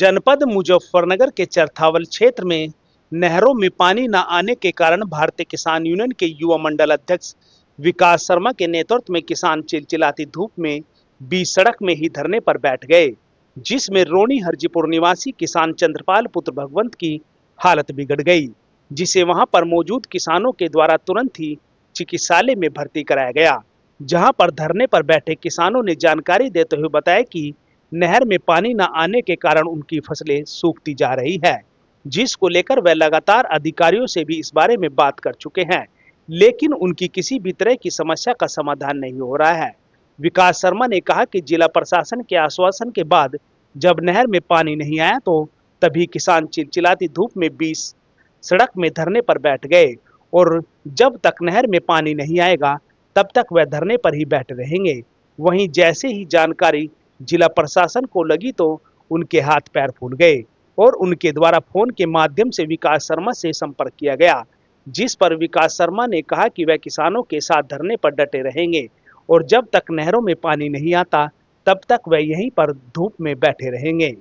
जनपद मुजफ्फरनगर के चरथावल क्षेत्र में नहरों में पानी न आने के कारण भारतीय किसान यूनियन के युवा मंडल अध्यक्ष विकास शर्मा के नेतृत्व में किसान चिलचिलाती धूप में बीच सड़क में ही धरने पर बैठ गए, जिसमें रोनी हरजीपुर निवासी किसान चंद्रपाल पुत्र भगवंत की हालत बिगड़ गई, जिसे वहां पर मौजूद किसानों के द्वारा तुरंत ही चिकित्सालय में भर्ती कराया गया। जहां पर धरने पर बैठे किसानों ने जानकारी देते हुए बताया कि नहर में पानी न आने के कारण उनकी फसलें सूखती जा रही है, जिसको लेकर वे लगातार अधिकारियों से भी इस बारे में बात कर चुके हैं, लेकिन उनकी किसी भी तरह की समस्या का समाधान नहीं हो रहा है। विकास शर्मा ने कहा कि जिला प्रशासन के आश्वासन के बाद जब नहर में पानी नहीं आया तो तभी किसान चिलचिलाती धूप में बीच सड़क में धरने पर बैठ गए और जब तक नहर में पानी नहीं आएगा तब तक वह धरने पर ही बैठे रहेंगे। वहीं जैसे ही जानकारी जिला प्रशासन को लगी तो उनके हाथ पैर फूल गए और उनके द्वारा फोन के माध्यम से विकास शर्मा से संपर्क किया गया, जिस पर विकास शर्मा ने कहा कि वह किसानों के साथ धरने पर डटे रहेंगे और जब तक नहरों में पानी नहीं आता तब तक वह यहीं पर धूप में बैठे रहेंगे।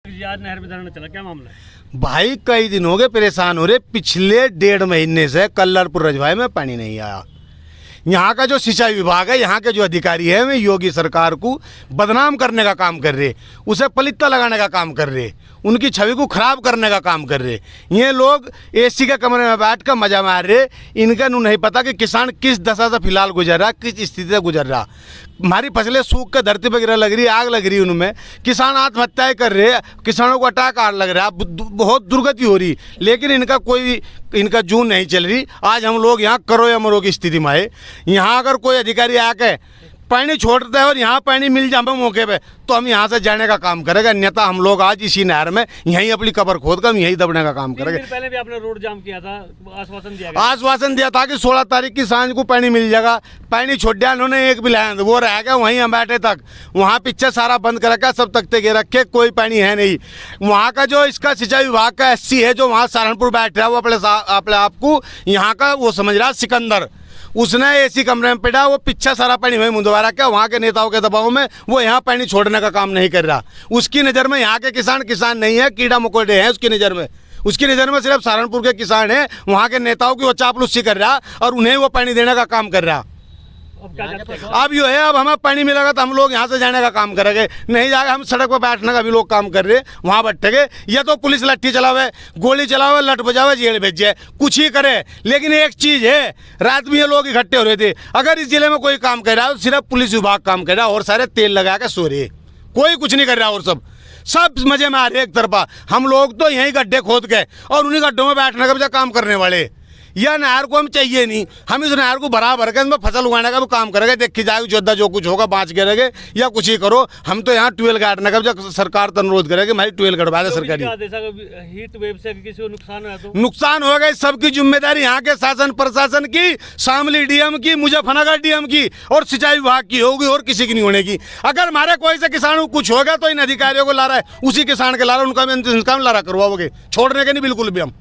आज नहर में धरना चला, क्या मामला है? भाई कई दिन हो गए परेशान हो रहे। पिछले 1.5 महीने से कल्लरपुर रजवाई में पानी नहीं आया। यहाँ का जो सिंचाई विभाग है, यहाँ के जो अधिकारी है, वे योगी सरकार को बदनाम करने का काम कर रहे, उसे पलित्ता लगाने का काम कर रहे, उनकी छवि को खराब करने का काम कर रहे। ये लोग एसी के कमरे में बैठ कर मजा मार रहे। इनका नहीं पता कि किसान किस दशा से फिलहाल गुजर रहा, किस स्थिति से गुजर रहा। हमारी फसलें सूख कर धरती पर गिरा लग रही, आग लग रही उनमें, किसान आत्महत्याएं कर रहे, किसानों को अटैक आ लग रहा, बहुत दुर्गति हो रही, लेकिन इनका जून नहीं चल रही। आज हम लोग यहाँ करो या मरो की स्थिति में आए। यहाँ अगर कोई अधिकारी आके पानी छोड़ता है और यहाँ पानी मिल जाए मौके पे तो हम यहाँ से जाने का काम करेंगे, अन्यथा हम लोग आज इसी नहर में यहीं अपनी कब्र खोद कर यहीं दबने का काम करेंगे। पहले भी आपने रोड जाम किया था, आश्वासन दिया था कि 16 तारीख की सांझ को पानी मिल जाएगा। पानी छोड़ दिया उन्होंने, एक भी लाया वो रह गया वहीं हम बैठे तक। वहाँ पीछे सारा बंद कर रखा, सब तख्ते गिर रखे, कोई पानी है नहीं। वहाँ का जो इसका सिंचाई विभाग का SC है जो वहाँ सहारनपुर बैठ रहा है, वो अपने आप को यहाँ का वो समझ रहा सिकंदर, उसने एसी कमरे में पिटा, वो पीछे सारा पानी वहीं मुंदवारा क्या वहाँ के नेताओं के दबाव में वो यहाँ पानी छोड़ने का काम नहीं कर रहा। उसकी नज़र में यहाँ के किसान नहीं है, कीड़ा मकोड़े हैं उसकी नज़र में। उसकी नज़र में सिर्फ सहारनपुर के किसान हैं। वहाँ के नेताओं की वो चापलूसी कर रहा और उन्हें वो पानी देने का काम कर रहा। अब यो है, अब हमें पानी मिलेगा तो हम लोग यहाँ से जाने का काम करेंगे, नहीं जाएगा हम सड़क पर बैठने का भी लोग काम कर रहे, वहाँ बैठेंगे। या तो पुलिस लट्ठी चलावे, गोली चलावे, लट बजावे, जेल भेजे, कुछ ही करे। लेकिन एक चीज़ है, रात में ये लोग इकट्ठे हो रहे थे। अगर इस जिले में कोई काम कर रहा है तो सिर्फ पुलिस विभाग काम कर रहा है और सारे तेल लगा के सो रहे, कोई कुछ नहीं कर रहा और सब मजे में आ रहे एक तरफा। हम लोग तो यहीं गड्ढे खोद के और उन्हीं गड्ढों में बैठने का भी काम करने वाले। यह नहर को हम चाहिए नहीं, हम इस नहर को भर के इसमें फसल उगाने का भी काम करेंगे। देखी जाएगी जोधा जो कुछ होगा बाँच के रहेंगे या कुछ ही करो। हम तो यहाँ ट्यूबवेल गाड़ने का जब सरकार तो अनुरोध करेगी हमारी ट्यूबवेल गड़वा दे सरकारी। हीट वेव से किसी को नुकसान हुआ तो नुकसान हो गया, सबकी जिम्मेदारी यहाँ के शासन प्रशासन की, शामली DM की, मुजफ्फरनगर DM की और सिंचाई विभाग की होगी और किसी की नहीं होने की। अगर हमारे कोई से किसान को कुछ होगा तो इन अधिकारियों को ला रहा है, उसी किसान के ला रहा है, उनका भी इंतजाम ला रहा करवाओगे, छोड़ने के नहीं बिल्कुल भी हम।